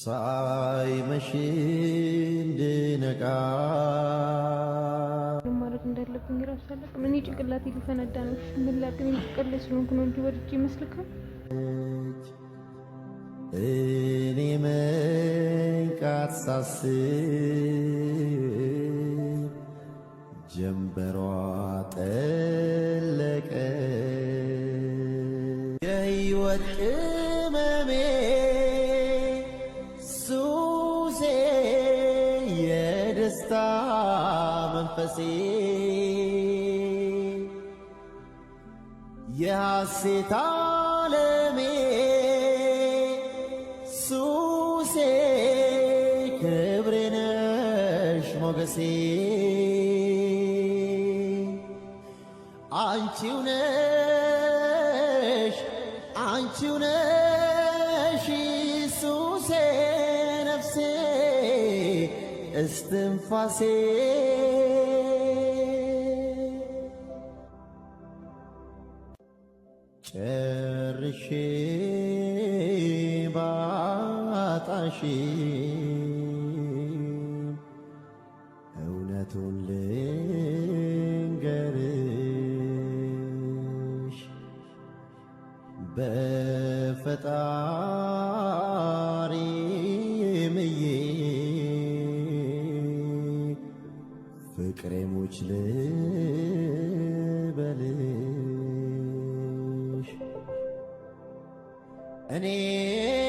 ሳይመሽ እንድነቃ ማለት እንዳለብኝ ራስ አለቅም። እኔ ጭንቅላቴ ሊፈነዳ ነው። ምን ላድርግ? እኔ ጭንቅላቴ ስለሆንኩ ነው እንጂ ወድጄ ይመስልካል? እኔ መንቃት ሳስብ ጀንበሯ ጠለቀ። የሕይወት ቅመሜ ሱሴ የደስታ መንፈሴ የሐሴት ዓለሜ ሱሴ ክብሬ ነሽ ሞገሴ አንቺው ነሽ ሱሴ ነፍሴ እስትንፋሴ ጨርሼ ባጣሽ እውነቱን ልንገርሽ በፈጣሪ ምዬ ፍቅሬ ሙች ልበልሽ እኔን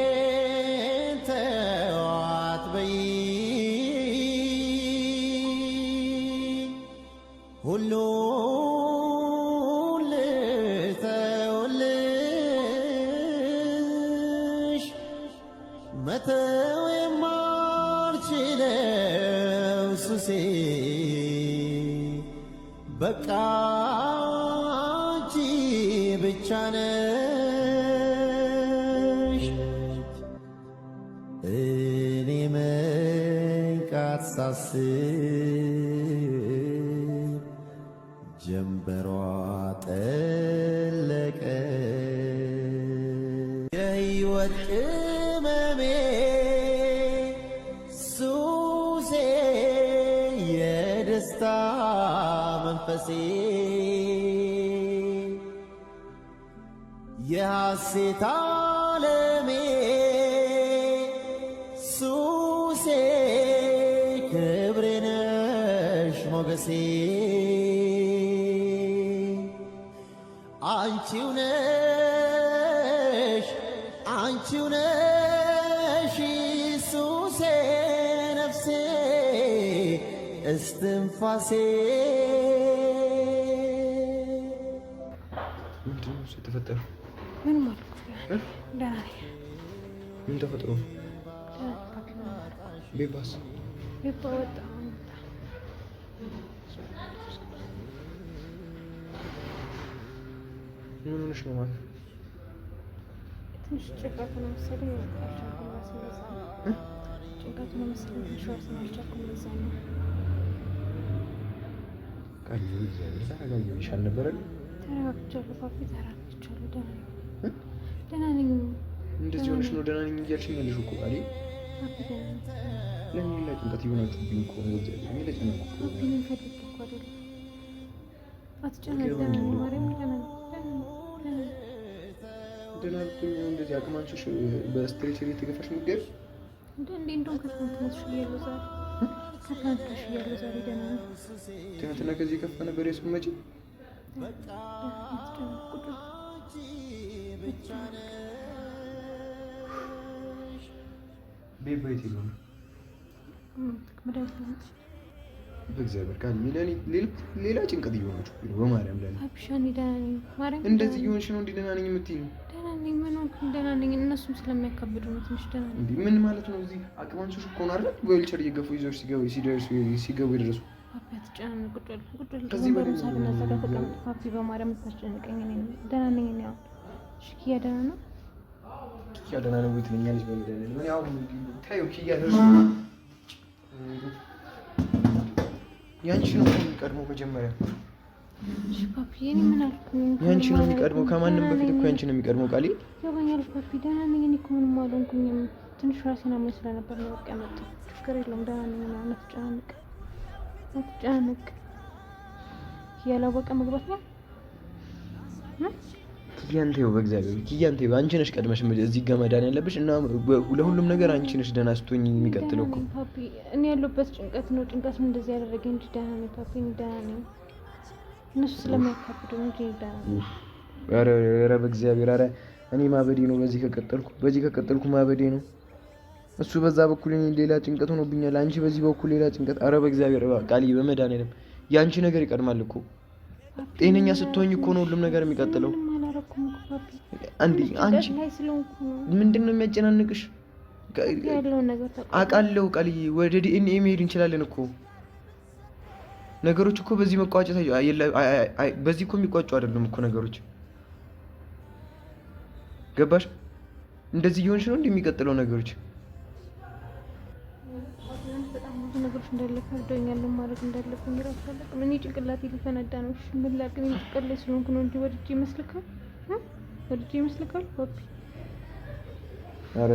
ተዋት በይ ሁሉን ልተውልሽ መተው የማልችለው ሱሴ በቃ አንቺ ብቻ ነሽ። እኔ መንቃት ሳስብ ጀንበሯ ጠለቀ። የሕይወት ቅመሜ ሱሴ የደስታ መንፈሴ የሐሴት ዓለሜ ሱሴ ክብሬ ነሽ ሞገሴ አንቺው ነሽ ሱሴ ነፍሴ እስትንፋሴ ምንድን ነው የተፈጠረው? ምን ማለት ነው? ደህና ነኝ። ምን ተፈጥሮ? ቤባስ ቤባ ወጣ። ምን ሆነሽ ነው ማለት? ትንሽ ጭንቀት ነው መሰለኝ። አልቻልኩም እራሴን በዛ ነው። ጭንቀት ነው መሰለኝ። ትንሽ እራሴን አልቻልኩም በዛ ነው። ቃል እግዚአብሔር ተረጋግተሽ አልነበረም? ተረጋግቻለሁ ፓፒ፣ ተረጋግቻለሁ። ደህና ነኝ። እንደዚህ ሆነሽ ነው ደህና ነኝ እያልሽኝ ያለሽው እኮ ቃል። ፓፒ ደህና ነኝ። ለምን ላይ ጭንቀት ይሆናችሁብኝ እኮ ነው እግዚአብሔር። እኔ ለጭንቀት እኮ ፓፒ ምን ፈልግ እኮ አይደለም። አትጨነቅ። ደህና ነኝ ማርያም፣ ደህና ነኝ። ደህና ብትሆኚ እንደዚህ አቅማንችሽ በስትሬቸር እየተገፋሽ ምትገቢ እንደውም ከትናንት ተሽያለሁ ዛሬ። ከትናንት ተሽያለሁ ዛሬ። ደህና ነኝ። ትናንትና ከዚህ የከፋ ነበር የስመጪ ቤባ የት ሄዶ ነው? በእግዚአብሔር ቃል ሌላ ጭንቀት እየሆናችሁ ነው። በማርያም ላይ አብሻኒ ደህና ነኝ። ማርያም እንደዚህ እየሆንሽ ነው እንዴ? ደህና ነኝ የምትይኝ? ደህና ነኝ። ምን ሆንኩኝ? ደህና ነኝ። እነሱም ስለሚያካብዱ ነው ትንሽ ደህና ነኝ። ምን ማለት ነው? እዚህ አቅማንችሽ እኮ ነው አይደል? በዊልቸር እየገፉ ይዘውሽ ሲገቡ ይደርሱ። ፓፒ አትጨናነቅ። ቁጭ በል ከዚህ በላይ ተቀምጥ። ፓፒ በማርያም ታስጨንቀኝ። እኔ ደህና ነኝ። እኔ አሁን እሺ። ኪያ ደህና ነው? ኪያ ደህና ነው ወይ ትለኛለች? በሚደለ ምን ያው ታዩ ኪያ ደህና ያንቺ ነው የሚቀድመው መጀመሪያ። እሺ ፓፒ፣ እኔ ምን አልኩኝ? ያንቺ ነው የሚቀድመው ከማንም በፊት እኮ ያንቺ ነው የሚቀድመው። ቃሌ ይገባኛል ፓፒ፣ ደህና ነኝ። እኔ እኮ ምንም አልሆንኩኝም። ትንሽ ራሴን አሞኝ ስለነበር ነው በቃ መጣሁ። ችግር የለውም ደህና ነኝ ምናምን አትጨናነቅ ያላወቀ መግባት ነው ኪያንቴው በእግዚአብሔር ኪያንቴው አንቺ ነሽ ቀድመሽ እዚህ ጋር መዳን ያለብሽ እና ለሁሉም ነገር አንቺ ነሽ ደህና ስትሆኝ የሚቀጥለው እኮ ፓፒ እኔ ያለሁበት ጭንቀት ነው እንደዚህ ያደረገኝ እንጂ ደህና ነኝ ፓፒ ደህና ነኝ እነሱ ስለሚያካብዱ እንጂ ደህና ነኝ ኧረ በእግዚአብሔር ኧረ እኔ ማበዴ ነው በዚህ ከቀጠልኩ ማበዴ ነው እሱ በዛ በኩል እኔ ሌላ ጭንቀት ሆኖብኛል አንቺ በዚህ በኩል ሌላ ጭንቀት ኧረ በእግዚአብሔር ቃልዬ በመድኃኒዓለም ያንቺ ነገር ይቀድማል እኮ ጤነኛ ስትሆኝ እኮ ነው ሁሉም ነገር የሚቀጥለው አንዴ አንቺ ምንድነው የሚያጨናንቅሽ ያለው ነገር አውቃለሁ ቃልዬ ወደ ዲኤንኤ መሄድ እንችላለን እኮ ነገሮች እኮ በዚህ መቋጨት በዚህ እኮ የሚቋጩ አይደለም እኮ ነገሮች ገባሽ እንደዚህ እየሆንሽ ነው እንደሚቀጥለው ነገሮች ነገሮች እንዳለፈ ወደኛል ማድረግ እንዳለብኝ ራሱ አላውቅም እኔ ጭንቅላቴ ሊፈነዳ ነው እሺ ምን ላድርግ እኔ ጭንቅላቴ ስለሆንኩ ነው እንጂ ወድጄ ይመስልካል ፓፒ ኧረ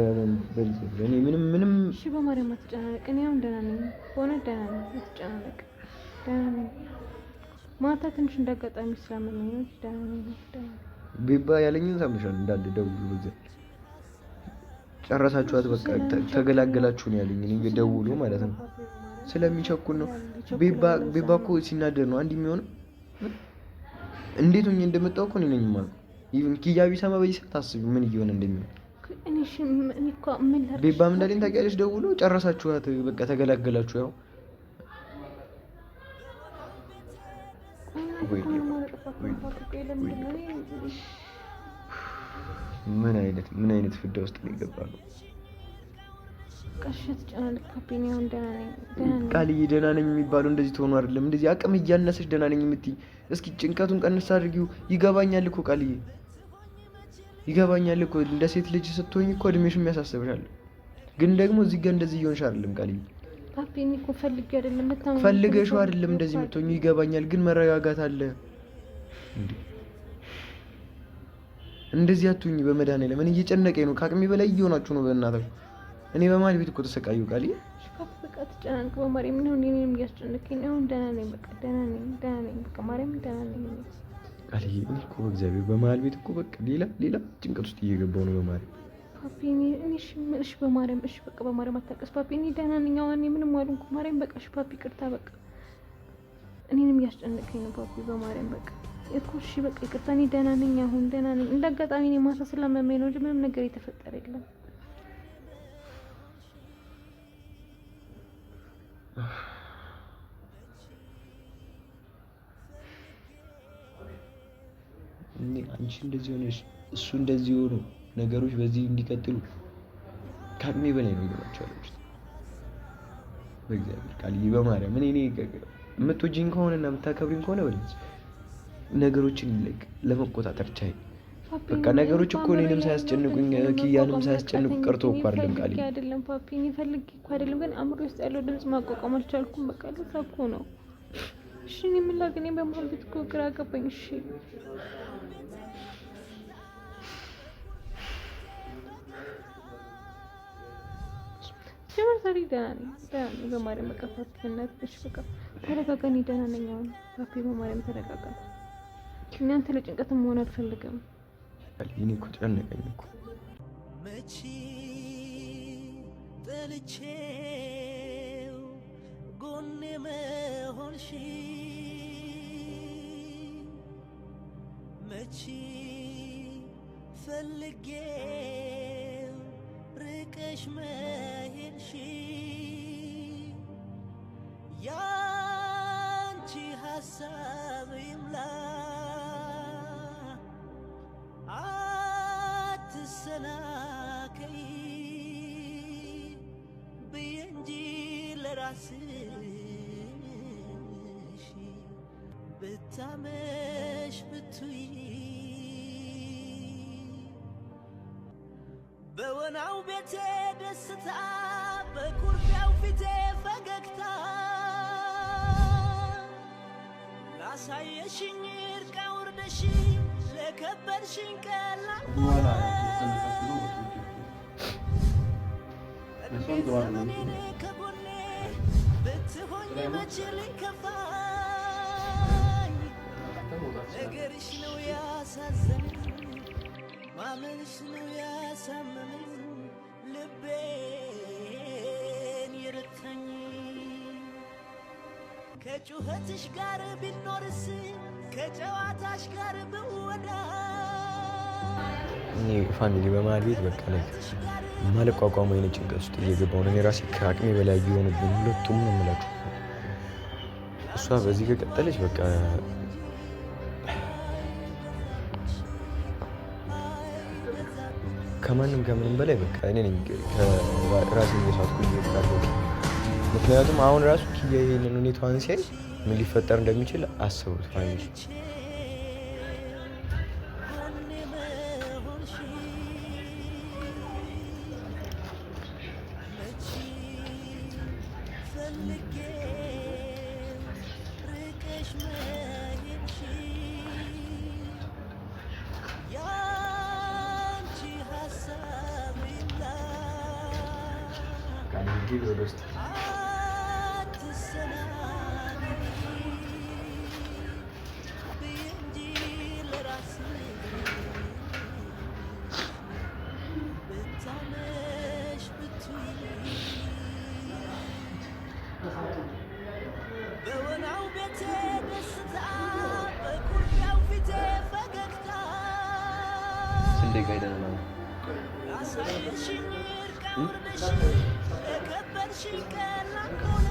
እኔ ምንም እሺ በማርያም አትጨናነቅ እኔ አሁን ደህና ነኝ ሆነ ደህና ነኝ አትጨናነቅ ደህና ነኝ ማታ ትንሽ እንዳጋጣሚ ስላመመኝ ነው ደህና ነኝ ቤባ ያለኝን ሰምሻል እንዳለ ደውሉ በዚህ ጨረሳችኋት በቃ ተገላገላችሁ ነው ያለኝ እኔ ደውሉ ማለት ነው ስለሚቸኩል ነው ቤባ እኮ ሲናደር ነው አንድ የሚሆነው እንዴት ሆኜ እንደመጣሁ እኮ ነኝ ማለት ኢቭን ኪያ ቢሰማ በዚህ ሰዓት አስቢ ምን እየሆነ እንደሚሆን እኔ እኮ ምን ላድርግ ቤባም እንዳለኝ ታውቂያለሽ ደውሎ ጨረሳችኋት በቃ ተገላገላችሁ ያው ምን አይነት ፍዳ ውስጥ ነው ይገባሉ ቀሽት ጫናልክ ፓፒኒ አሁን ደህና ነኝ ቃልዬ ደህና ነኝ የሚባለው እንደዚህ ትሆኑ አይደለም እንደዚህ አቅም እያነሰሽ ደህና ነኝ የምትይ እስኪ ጭንቀቱን ቀንስ አድርጊው ይገባኛል እኮ ቃልዬ ይገባኛል እኮ እንደ ሴት ልጅ ስትሆኝ እኮ እድሜሽም ያሳስብሻል ግን ደግሞ እዚህ ጋር እንደዚህ እየሆንሽ አይደለም ቃልዬ ፓፒኒ እኮ ፈልጌ አይደለም መታመም ፈልገሽው አይደለም እንደዚህ የምትሆኚው ይገባኛል ግን መረጋጋት አለ እንዴ እንደዚህ አትሁኝ በመድኃኒዓለም እኔ እየጨነቀኝ ነው ከአቅሜ በላይ እየሆናችሁ ነው በእናታችሁ እኔ በማል ቤት እኮ ተሰቃዩ ቃልዬ በቃ ተጨናንቅ በማርያም ምን ሆነ እኔንም እያስጨነቀኝ ነው ደህና ነኝ በቃ ደህና ነኝ በቃ ማርያም ደህና ነኝ ቃልዬ እኔ እኮ በእግዚአብሔር በማል ቤት እኮ በቃ ሌላ ጭንቀት ውስጥ እየገባሁ ነው በማርያም ፓፒ እሺ በማርያም እሺ በቃ በማርያም አታውቅስ ፓፒ እኔ ደህና ነኝ አሁን እኔ ምንም አልሆንኩም ማርያም በቃ እሺ ፓፒ ይቅርታ በቃ እኔንም እያስጨነቀኝ ነው ፓፒ በማርያም በቃ እኮ እሺ በቃ ይቅርታ እኔ ደህና ነኝ አሁን ደህና ነኝ እንዳጋጣሚ እኔ ማታ ስለመመኝ ነው እንጂ ምንም ነገር የተፈጠረ የለም አንቺ እንደዚህ ሆነሽ እሱ እንደዚህ ሆኖ ነገሮች በዚህ እንዲቀጥሉ ከአቅሜ በላይ ነው ይገባቸዋል በእግዚአብሔር ቃልዬ በማርያም እኔ የምትወጂኝ ከሆነና የምታከብሪኝ ከሆነ በለች ነገሮችን ለመቆጣጠር ቻይ በቃ ነገሮች እኮ እኔንም ሳያስጨንቁኝ ኪያንም ሳያስጨንቁ ቀርቶ እኮ አይደለም ቃልዬ አይደለም ፓፒ እኔ ፈልጌ እኮ አይደለም ግን አእምሮ ውስጥ ያለው ድምጽ ማቋቋም አልቻልኩም በቃ ለዛ እኮ ነው እሺ እኔ ምን ላድርግ እኔ በመሀል ቤት እኮ ግራ ገባኝ እሺ ዛሬ ደህና ነኝ በማርያም በቃ ፓፒ እናትሽ በቃ ተረጋጋ እኔ ደህና ነኝ አሁን ፓፒ በማርያም ተረጋጋ እናንተ ለጭንቀት መሆን አልፈልግም እኔ እኮ ጨነቀኝ እኮ መቼ ጠልቼው ጎኔ መሆንሽ መቼ ፈልጌው ርቀሽ መሄድሽ ያንቺ ሀሳብ ይምላ አትሰናከይ ብዬ እንጂ ለራስሽ ብታመሽ ብትይ በወናው ቤቴ ደስታ በኩርፊያው ፊቴ ፈገግታ ላሳየሽኝ እርቃ ውርደሽ ለከበድሽኝ ቀላል ዘመኔን ከጎኔ ብትሆኝ መቼ ሊከፋኝ ነገርሽ ነው ያሳዘነኝ ማመንሽ ነው ያሳመመኝ ልቤን የረታኝ ከጩኸትሽ ጋር ቢኖርስ ከጨዋታሽ ጋር ብወዳ እኔ ፋሚሊ በመሀል ቤት በቃ ላይ ማለቋቋሙ አይነት ጭንቀት ውስጥ እየገባሁ ነው። እኔ ራሴ ከአቅሜ በላይ እየሆኑብኝ ሁለቱም ነው የምላችሁ። እሷ በዚህ ከቀጠለች በቃ ከማንም ከምንም በላይ በቃ እኔ ነኝ ራሴ እየሳትኩ እየወጣለሁ። ምክንያቱም አሁን ራሱ ኪያ ይሄንን ሁኔታዋን ሲያይ ምን ሊፈጠር እንደሚችል አስቡት ፋሚሊ። በወናው ቤቴ ደስታ በኩርፊያው ፊቴ ፈገግታ አሳየሽኝ እርቃ ወርደሽ የከበድሽኝ ቀላል ሆነ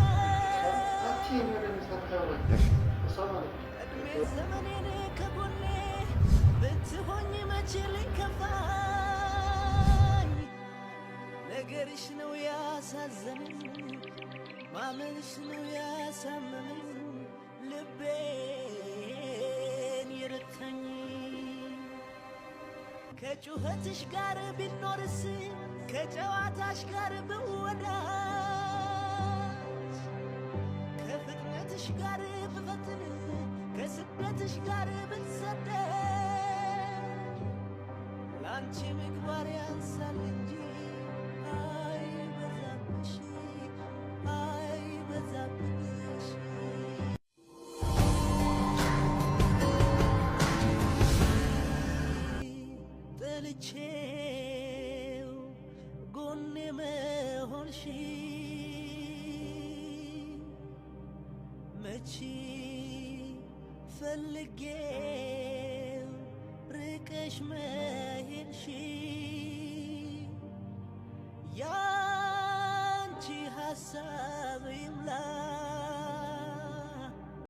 እድሜ ዘመኔን ከጎኔ ብትሆኝ መቼ ሊከፋኝ ነገርሽ ነው ያሳዘነኝ ማመንሽ ነው ያሳመመኝ ልቤን የረታኝ ከጩኸትሽ ጋር ቢኖርስ ከጨዋታሽ ጋር ብወዳጅ ከፍጥነትሽ ጋር ብፈትን ከስደትሽ ጋር ብትሰደድ ለአንቺ ምግባር ያንሳል እንጂ አይበዛብሽ አይበዛብሽ ጠልቼው ጎኔ መሆንሽ መቼ ፈልጌው ርቀሽ መሄድሽ ያንቺ ሀሳብ ይምላ